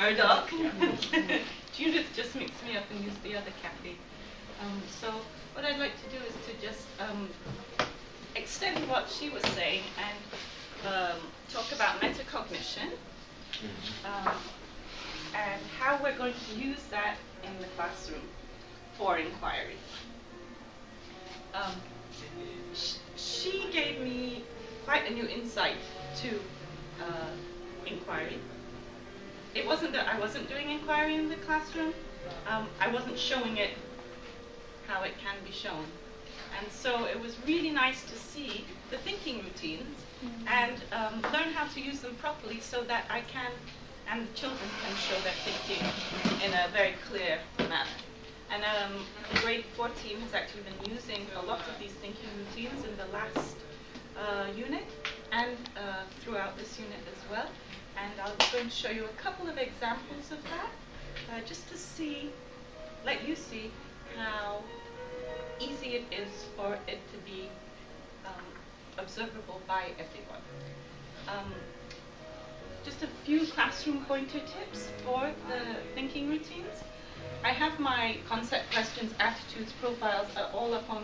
Murdoch. Judith just mixed me up and used the other Kathy. So what I'd like to do is to just extend what she was saying and talk about metacognition and how we're going to use that in the classroom for inquiry. She gave me quite a new insight to inquiry. It wasn't that I wasn't doing inquiry in the classroom. I wasn't showing it how it can be shown. And so it was really nice to see the thinking routines and learn how to use them properly so that I can, and the children can show their thinking in a very clear manner. And the grade 4 team has actually been using a lot of these thinking routines in the last unit and throughout this unit as well. And I'm going to show you a couple of examples of that, just to see, let you see how easy it is for it to be observable by everyone. Just a few classroom pointer tips for the thinking routines. I have my concept questions, attitudes, profiles all up on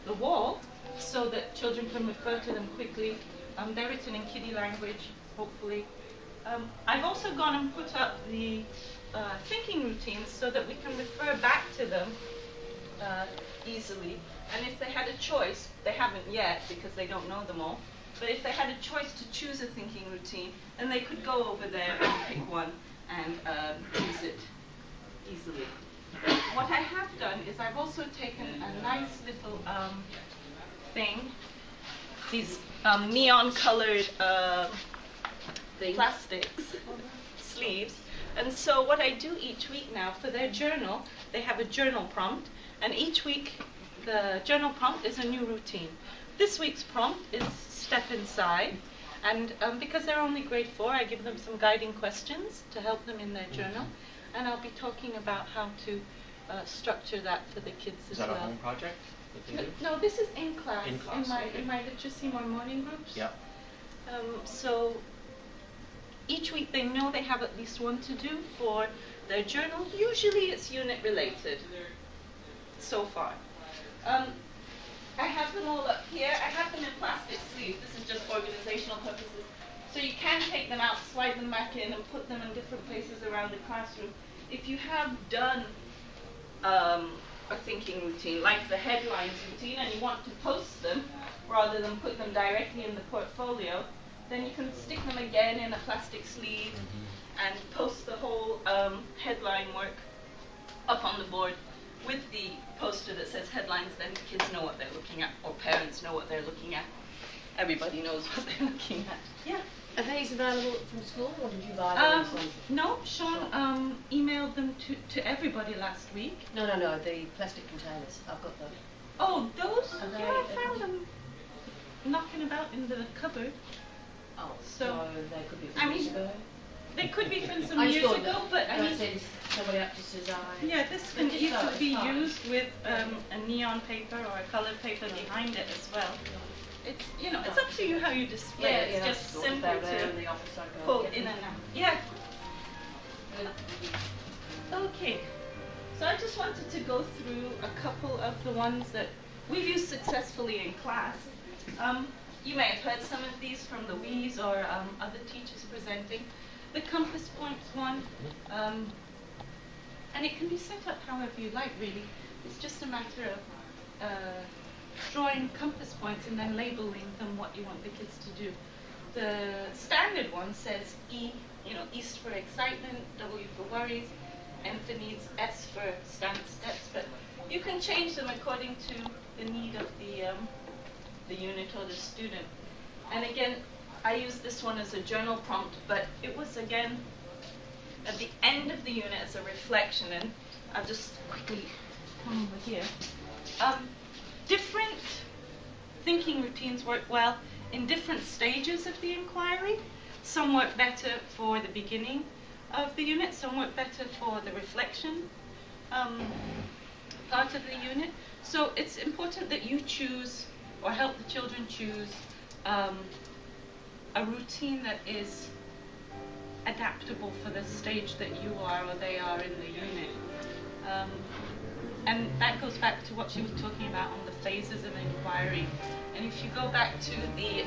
the wall so that children can refer to them quickly. They're written in kiddie language, hopefully. I've also gone and put up the thinking routines so that we can refer back to them easily. And if they had a choice, they haven't yet because they don't know them all, but if they had a choice to choose a thinking routine, then they could go over there and pick one and use it easily. What I have done is I've also taken a nice little thing, these neon colored plastics, sleeves. And so what I do each week now for their journal, they have a journal prompt, and each week the journal prompt is a new routine. This week's prompt is step inside, and because they're only grade 4, I give them some guiding questions to help them in their journal, and I'll be talking about how to structure that for the kids as well. Is that a home project that they do? No, this is in class, okay. in my literacy more morning groups. Yep. So each week they know they have at least one to do for their journal. Usually it's unit related so far. I have them all up here. I have them in plastic sleeves. This is just organizational purposes. So you can take them out, slide them back in, and put them in different places around the classroom. If you have done a thinking routine, like the headlines routine, and you want to post them rather than put them directly in the portfolio, then you can stick them again in a plastic sleeve and post the whole headline work up on the board with the poster that says headlines. Then kids know what they're looking at, or parents know what they're looking at. Everybody knows what they're looking at. Yeah. Are these available from school, or did you buy them? No, Sean emailed them to everybody last week. No, the plastic containers. I've got them. Oh, those? Yeah, I found them knocking about in the cupboard. Oh, so they could be from years ago? They could be from some years ago, but I mean, somebody up to design. Yeah, this can easily be used with a neon paper or a colored paper behind it as well. It's, you know, it's up to you how you display it. It's just simple to pull in and out. Yeah. Okay. So I just wanted to go through a couple of the ones that we've used successfully in class. You may have heard some of these from Louise or other teachers presenting. The compass points one, and it can be set up however you like, really. It's just a matter of drawing compass points and then labeling them what you want the kids to do. The standard one says E, East for excitement, W for worries, N for needs, S for stand steps, but you can change them according to the need of the unit or the student. And again, I use this one as a journal prompt, but it was again at the end of the unit as a reflection, and I'll just quickly come over here. Different thinking routines work well in different stages of the inquiry. Some work better for the beginning of the unit, some work better for the reflection part of the unit. So it's important that you choose, or help the children choose, a routine that is adaptable for the stage that you are or they are in the unit. And that goes back to what she was talking about on the phases of inquiry. And if you go back to the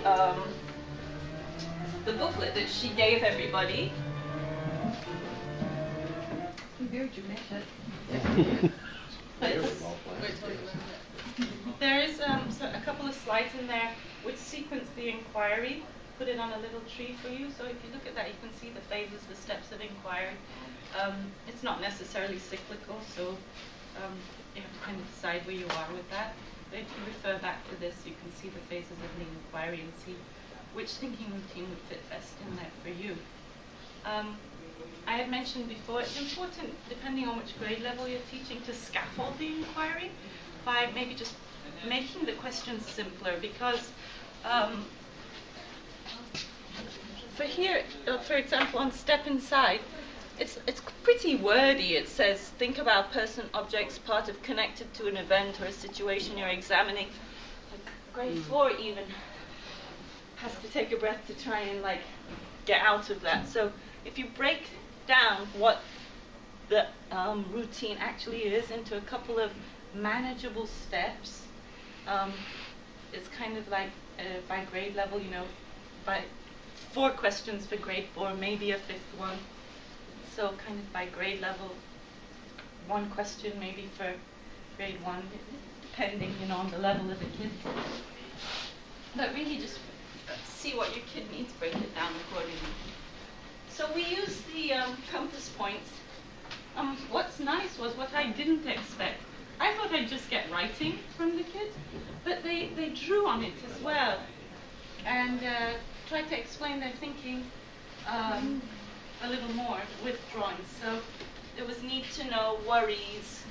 booklet that she gave everybody, Very dramatic. there is so a couple of slides in there which sequence the inquiry, put it on a little tree for you. So if you look at that, you can see the phases, the steps of inquiry. It's not necessarily cyclical, so you have to kind of decide where you are with that. But if you refer back to this, you can see the phases of the inquiry and see which thinking routine would fit best in there for you. I had mentioned before, it's important, depending on which grade level you're teaching, to scaffold the inquiry by maybe just making the questions simpler, because for here, for example, on step inside, it's pretty wordy. It says, think about person, objects, part of connected to an event or a situation you're examining. Like grade 4 even has to take a breath to try and get out of that. So if you break down what the routine actually is into a couple of manageable steps, it's kind of like by grade level, by 4 questions for grade 4, maybe a 5th one. So kind of by grade level, 1 question maybe for grade 1, depending, on the level of the kid. But really just see what your kid needs, break it down accordingly. So we use the compass points. What's nice was what I didn't expect. I thought I'd just get writing from the kids, but they drew on it as well and tried to explain their thinking a little more with drawings. So there was need to know, worries,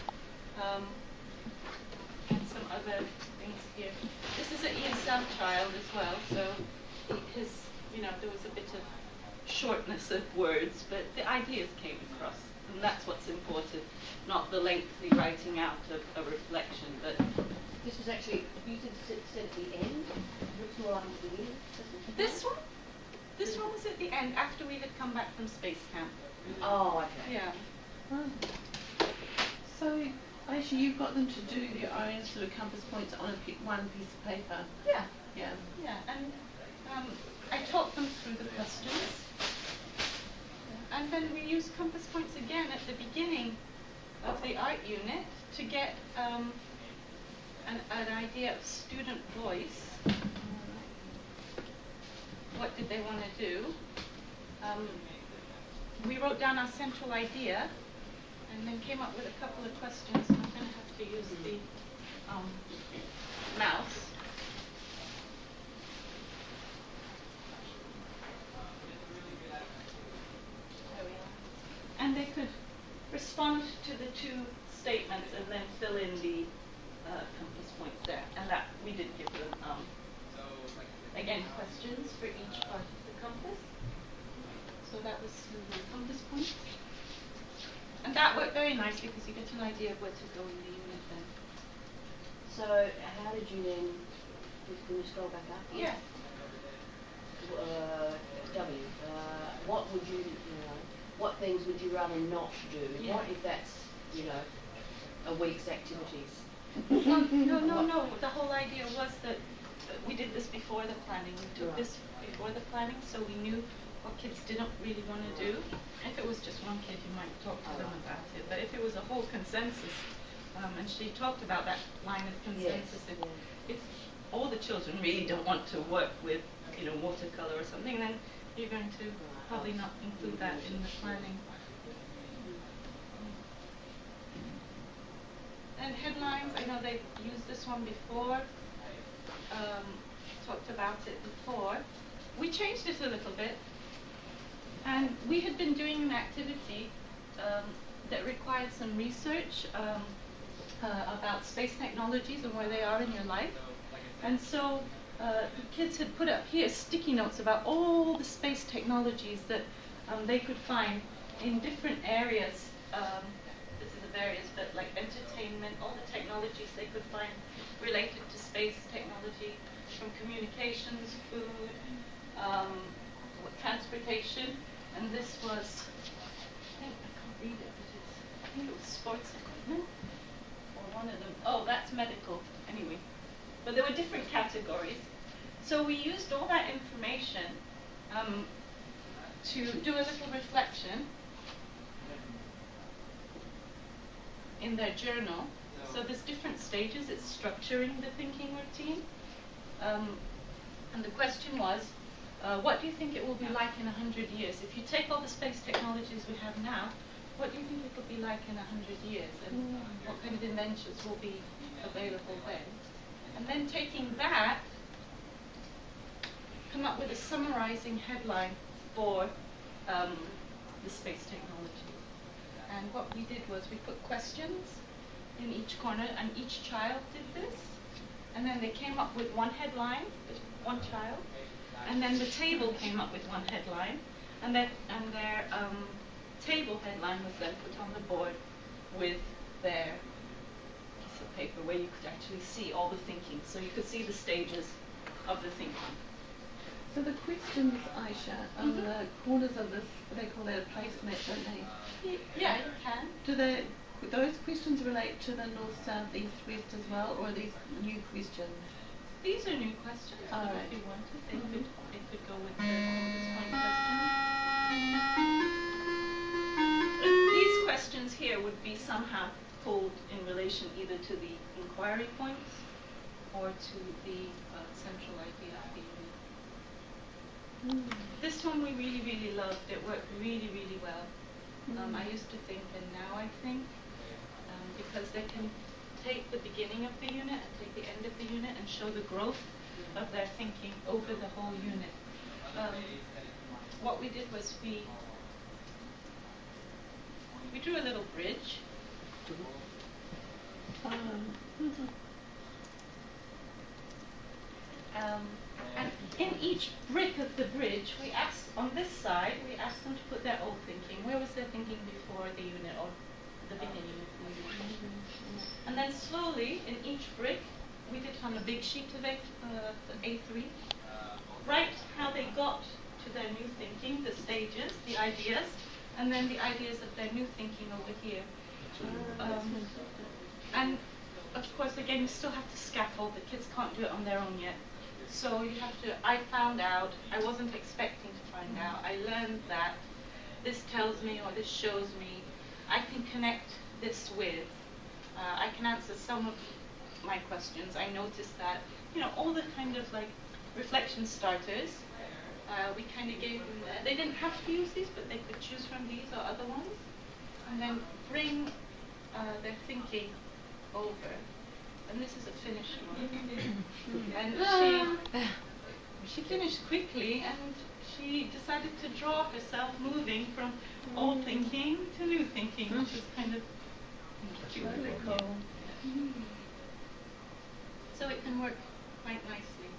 and some other things here. This is an ESL child as well, so there was a bit of shortness of words, but the ideas came across, and that's what's important, not the lengthy writing out of a reflection. But This was actually, you said at the end, looks more like at the beginning. this one was at the end, after we had come back from space camp. Oh, okay. Yeah. So, Aisha, you've got them to do your own sort of compass points on one piece of paper. Yeah. Yeah. Yeah, and I taught them through the questions. And then we used compass points again at the beginning of the art unit to get an idea of student voice. What did they want to do? We wrote down our central idea and then came up with a couple of questions. I'm going to have to use the mouse. And they could respond to the 2 statements and then fill in the compass points there. And that we did give them, again, questions for each part of the compass. So that was the compass points. And that worked very nicely because you get an idea of where to go in the unit then. So, how did you then, can you scroll back up? Yeah. W, what would you, what things would you rather not do? Yeah. What if that's, a week's activities? No. The whole idea was that we did this before the planning. We took this before the planning, so we knew what kids didn't really want to do. If it was just one kid, you might talk to them about it. But if it was a whole consensus, and she talked about that line of consensus, if all the children really don't want to work with, watercolor or something, then you're going to probably not include that in the planning. And headlines, I know they've used this one before, talked about it before. We changed it a little bit, and we had been doing an activity that required some research about space technologies and where they are in your life. And so the kids had put up here sticky notes about all the space technologies that they could find in different areas. This is the various, but like entertainment, all the technologies they could find related to space technology, from communications, food, transportation. And this was, I can't read it, but I think it was sports equipment, or one of them. Oh, that's medical, anyway. But there were different categories. So we used all that information to do a little reflection in their journal. So there's different stages. It's structuring the thinking routine. And the question was, what do you think it will be like in 100 years? If you take all the space technologies we have now, what do you think it will be like in 100 years? And what kind of inventions will be available then? And then taking that, come up with a summarizing headline for the space technology. And what we did was we put questions in each corner, and each child did this. And then they came up with one headline, just one child. And then the table came up with one headline. And their table headline was then put on the board with their piece of paper where you could actually see all the thinking. So you could see the stages of the thinking. So the questions, Aisha, on the corners of this, they call that a placemat, don't they? Yeah, you can. Do those questions relate to the north, south, east, west as well, or are these new questions? These are new questions, but right. if you wanted, they could go with the compass point questions. These questions here would be somehow pulled in relation either to the inquiry points or to the central idea of the unit. This one we really, really loved. It worked really, really well. I used to think, and now I think, because they can take the beginning of the unit and take the end of the unit and show the growth of their thinking over the whole unit. What we did was we drew a little bridge. And in each brick of the bridge, we asked, on this side, we asked them to put their old thinking. Where was their thinking before the unit or the beginning of the unit? And then slowly, in each brick, we did on a big sheet of A3, write how they got to their new thinking, the stages, the ideas, and then the ideas of their new thinking over here. And of course, again, you still have to scaffold. The kids can't do it on their own yet. So you have to, I found out, I wasn't expecting to find out. I learned that this tells me or this shows me, I can connect this with, I can answer some of my questions. I noticed that, all the kind of like reflection starters, we kind of gave them, they didn't have to use these, but they could choose from these or other ones, and then bring their thinking over. And this is a finished one. And she finished quickly, and she decided to draw herself moving from old thinking to new thinking, which is kind of cute. Really cool. So it can work quite nicely.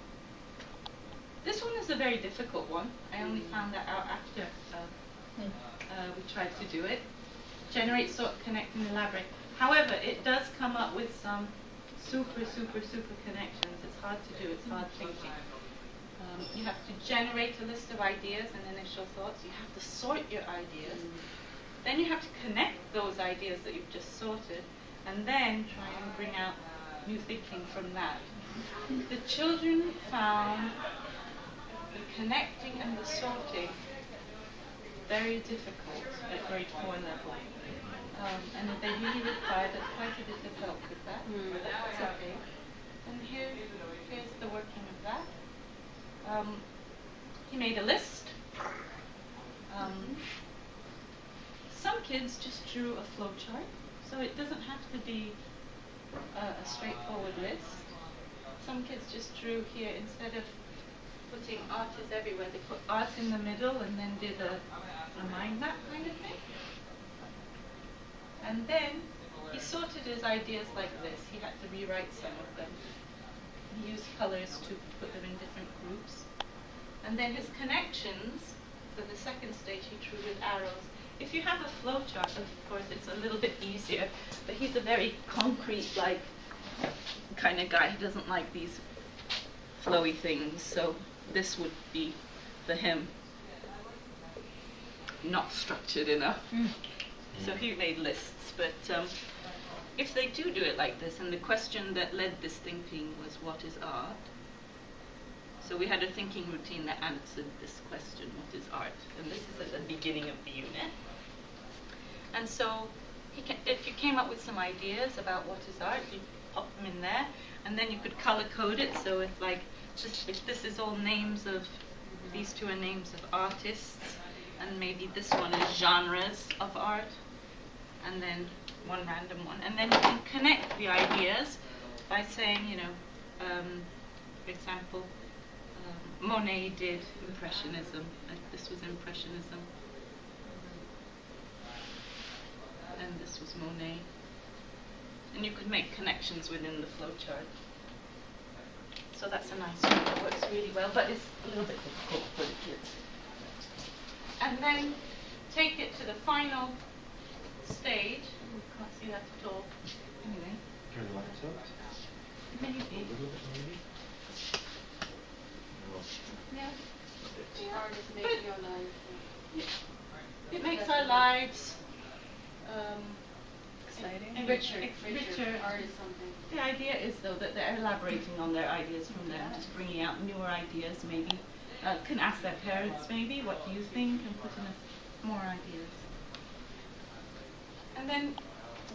This one is a very difficult one. I only found that out after we tried to do it. Generate, sort, connect, and elaborate. However, it does come up with some super connections. It's hard to do. It's hard thinking. You have to generate a list of ideas and initial thoughts. You have to sort your ideas. Then you have to connect those ideas that you've just sorted, and then try and bring out new thinking from that. The children found the connecting and the sorting very difficult at grade 4 level. And they really required quite a bit of help with that. That's okay. And here's the working of that. He made a list. Some kids just drew a flowchart, so it doesn't have to be a straightforward list. Some kids just drew here, instead of putting art is everywhere, they put art in the middle and then did a mind map kind of thing. And then he sorted his ideas like this. He had to rewrite some of them. He used colors to put them in different groups. And then his connections, for the second stage, he drew with arrows. If you have a flowchart, of course, it's a little bit easier, but he's a very concrete-like kind of guy. He doesn't like these flowy things, so this would be for him. not structured enough. So he made lists, but if they do it like this, and the question that led this thinking was, what is art? So we had a thinking routine that answered this question, what is art? And this is at the beginning of the unit. And so if you came up with some ideas about what is art, you pop them in there, and then you could color code it. So if this is all names of, these two are names of artists, and maybe this one is genres of art, and then one random one. And then you can connect the ideas by saying, for example, Monet did Impressionism. This was Impressionism. And this was Monet. And you could make connections within the flowchart. So that's a nice one that works really well, but it's a little bit difficult for the kids. And then take it to the final stage. Can't see that at all. Anyway. Turn the lights up. Maybe. A little bit, maybe. Yeah. The art is making your life. It makes our lives Exciting. Richer. Richer. Art is something. The idea is, though, that they're elaborating on their ideas from there, just bringing out newer ideas, maybe. Can ask their parents, maybe, what do you think, and put in more ideas. And then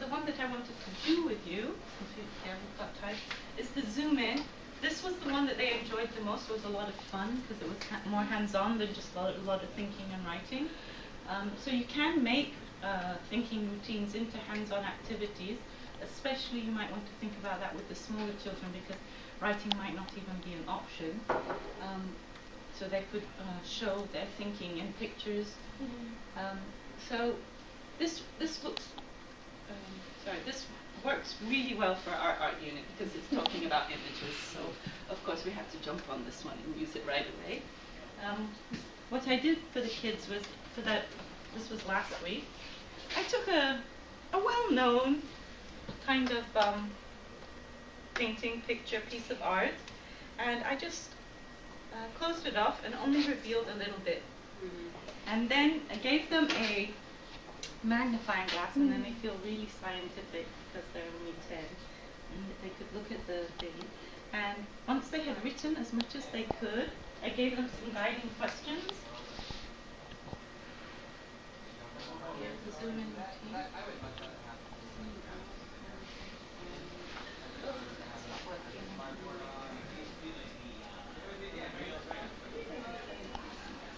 the one that I wanted to do with you, since we've got time, is the zoom in. This was the one that they enjoyed the most. It was a lot of fun because it was more hands-on than just a lot of thinking and writing. So you can make thinking routines into hands-on activities. Especially you might want to think about that with the smaller children because writing might not even be an option. So they could show their thinking in pictures. So this works really well for our art unit because it's talking about images. So of course we have to jump on this one and use it right away. What I did for the kids was this was last week. I took a well-known kind of painting, picture, piece of art, and I just closed it off and only revealed a little bit. And then I gave them a magnifying glass, and then they feel really scientific because they're only 10, and they could look at the thing. And once they had written as much as they could, I gave them some guiding questions. Here's the zoom in routine.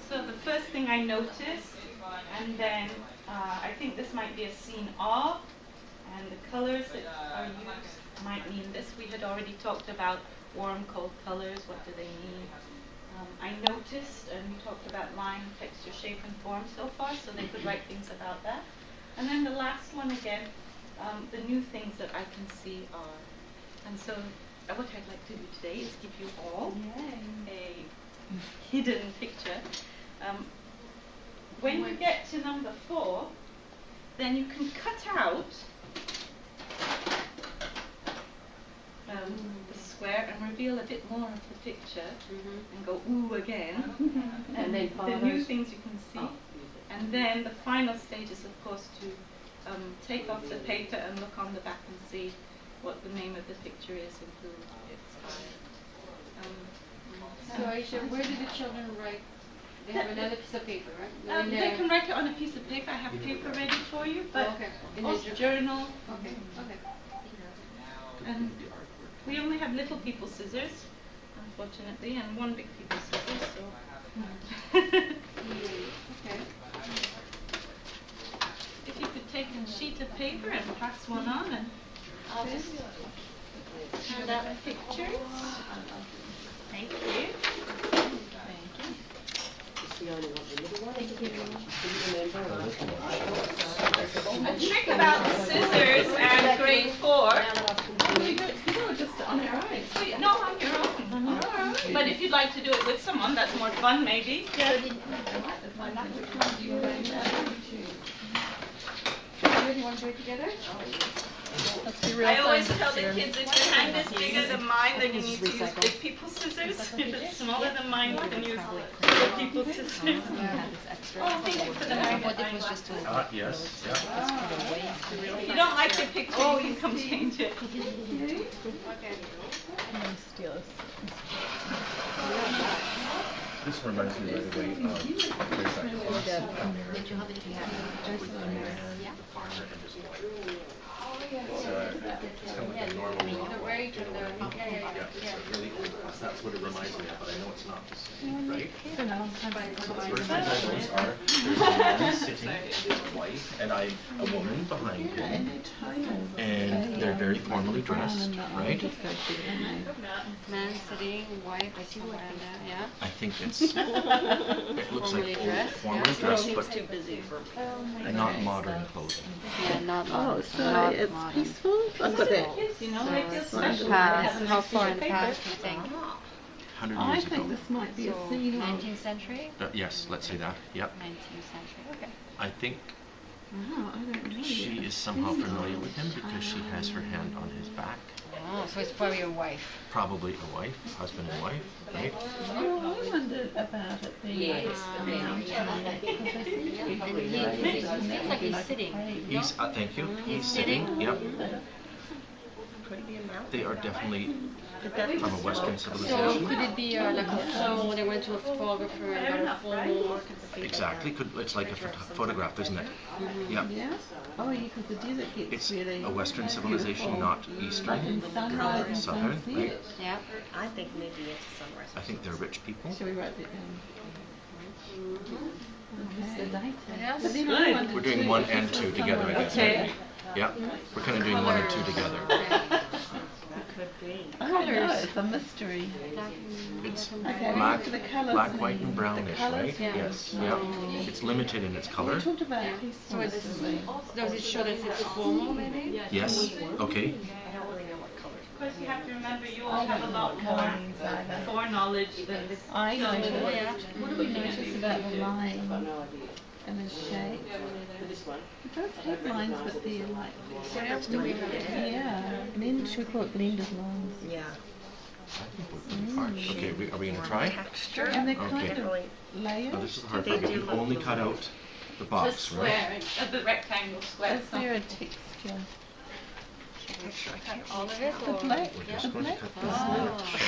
So the first thing I noticed, and then I think this might be a scene of, and the colors that are used might mean this. We had already talked about warm, cold colors. What do they mean? I noticed, and we talked about line, texture, shape, and form so far, so they could write things about that. And then the last one again, the new things that I can see are. And so what I'd like to do today is give you all a hidden picture. When you get to number 4, then you can cut out the square and reveal a bit more of the picture and go ooh again. And then the new things you can see. And then the final stage is, of course, to take off the paper and look on the back and see what the name of the picture is and who it's by. So Aisha, where do the children write? They have another piece of paper, right? They can write it on a piece of paper. I have paper ready for you, but also journal. Okay. And we only have little people scissors, unfortunately, and one big people scissors. So. Okay. If you could take a sheet of paper and pass one on, and I'll just hand out pictures. Thank you. A trick about the scissors and grade 4. You were just on your own. No, on your own. But if you'd like to do it with someone, that's more fun, maybe. Yeah. Which one do you want to to do it together? Let's be real I always famous tell the here. kids, if your hand is bigger than mine, then you need to use big people's scissors. If it's smaller than mine, you can use little people's scissors. Oh, thank you for the magnifying glass. Yes, yeah. If you don't like your picture, you can come change it. This reminds me right away of there's that classic American with the man, the farmer, and his wife. It's kind of like a normal Right, getaway. Yeah, it's a really old. That's what it reminds me of, but I know it's not the same, right? I don't know, I'm kind of So the first examples are there's a man sitting with his wife and a woman behind him, and they're very formally dressed, right? Man sitting, wife, I see what I'm there, yeah. I think it's it looks Formally like old, dressed, formally yeah. dressed, but not modern clothing. Yeah, not Oh, modern. so not it's modern. peaceful? I've got that. You know, So they feel it's special. past. How far in the past do you think? 100 I years ago. think this might be a So, scene of... 19th century? Yes, let's say that. Yep. 19th century, okay. I think Wow, I don't know she yet. is somehow familiar with him because she has her hand on his back. Oh, so it's probably your wife. Probably a wife, husband and wife, right? Oh, I wondered about it being like a mountain. He seems like he's sitting. He's, thank you, he's sitting, yep. Could it be a mountain? They are definitely from a Western So civilization. could it be like a photo, they went to a photographer and got a full mark at the people? Exactly, it's like a photograph, isn't it? Yep. Yeah? Oh, yeah, because the desert gets It's really a Western civilization, beautiful. not Eastern Sunrise or and Southern, sunset. right? Yeah. I think maybe it's sunrise. I think they're rich people. Shall we write that down? Okay. Yes. But then I wondered We're doing too, 1 if and this 2 was together, I somewhere- guess. Okay. Right? Yeah, we're kind of doing 1 and 2 together. Could be. I don't know, it's a mystery. It's Okay, black, the colours black, and white, and the brownish, colours, right? yeah. Yes, yeah. It's limited in its color. We talked about So it's, peacefulness. does it show that it's formal maybe? Yes, okay. Of course, you have to remember you all have a lot more foreknowledge than this. I know. Oh, yeah. What do we notice about the line and the shape? It does have lines, but they're like... What else do we have? Yeah. Blend, should we call it blended lines? Yeah. I think we're pretty far. Okay, are we going to try? Texture. And they're Okay. kind of layered. Oh, this is the hard They part. If do you look only the cut way. out the The box, square, right? the rectangle square. Is there a texture? Cut all of it The or? black, We're the just going to black cut Oh. this.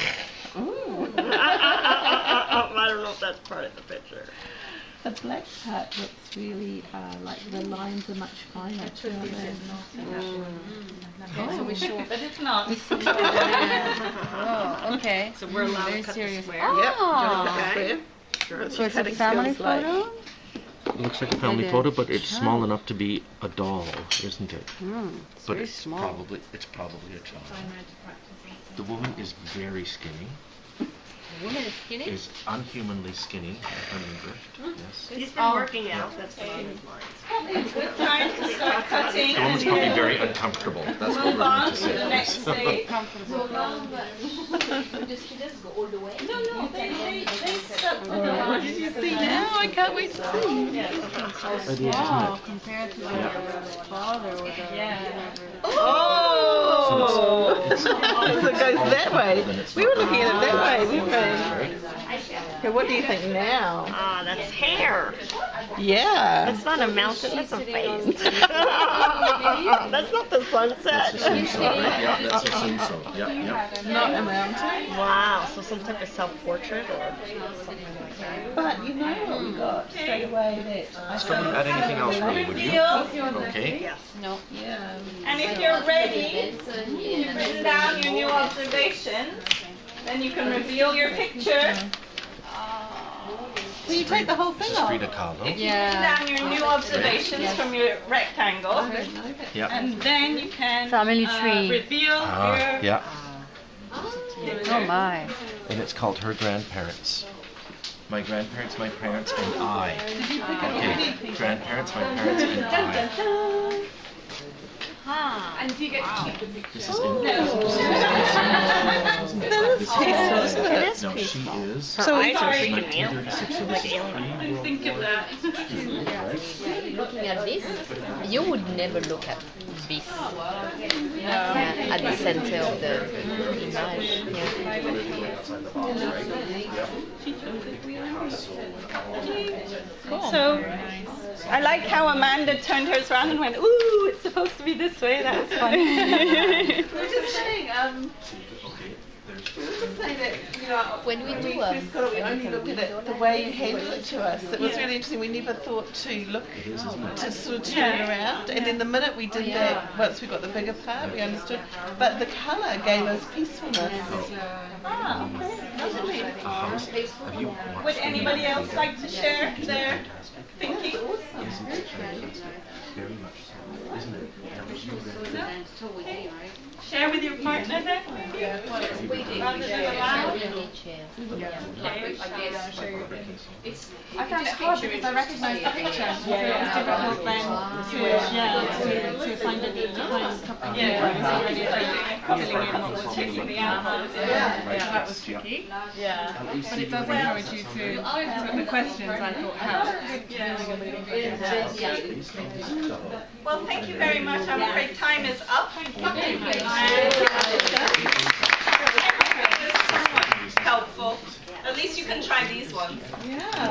Ooh. I don't know if that's part of the picture. The black part looks really like the lines are much finer too. Okay, so we show. But it's not. Oh, okay. So we're allowed to Very cut serious. the square. Oh. Okay. So it's a family photo? It looks like a family Like a photo, but it's small child. enough to be a doll, isn't it? It's But very it's small. probably a child. The woman is very skinny. The woman is skinny? Is unhumanly skinny, if I'm English. Yes. He's been working out. That's what on his mind. Probably a good time to start cutting The woman's and probably then very uncomfortable. That's what move we're on going to to say. the next stage. Comfortable. No, they stuck with Alright, what did you see now? I can't wait to see. It is, isn't Wow, it? compared to the father or the Oh! So it goes that way. We were looking at it that way, weren't we? Right? Okay, what do you think now? Ah, that's hair. Yeah. That's not a mountain. That's a face. That's not the sunset. Yeah, that's assume so. Yeah, yeah. Not a mountain. Wow. So some type of self-portrait or something like that. But you know what we got straight away that I Don't add anything else, really, would you? Reveal. Okay. Yes. No. yeah. And if you're ready, you've written down your new observations, then you can reveal your picture. Will you take the whole thing This is off? Frida Kahlo. If you've Yeah. written down your new observations from your rectangle, Yeah. and then you can Family tree. reveal your Yeah. Oh my. And it's called Her Grandparents. My grandparents, my parents, and I. Okay. Grandparents, my parents, and I. Aha. And do you get to keep the picture? This is peaceful, isn't it? It is No, peaceful. she is. So eyes are freaking me out. 1936 Like alien. Didn't think of that. Looking at this, you would never look at this. Yeah, at the center of the image. Yeah. So, I like how Amanda turned hers around and went, ooh, it's supposed to be this way. That was fun. We're just saying, that, you know, When we do first got it, we only looked at it the way you handed it to us. It was really interesting. We never thought to look to sort of turn around. And then the minute we did that, once we got the bigger part, we understood. But the colour gave us peacefulness. Ah, okay. Lovely. Have you watched Would anybody else like to share their thinking? Very much so, isn't it? Share with your partner then, maybe? Rather than aloud? I found it hard because I recognised the picture, so it was difficult then to find something Filling in what was checking the answers. That was tricky. Yeah. But it does encourage you to the questions I thought helped. Well, thank you very much. I'm afraid time is up. Helpful. At least you can try these ones. Yeah.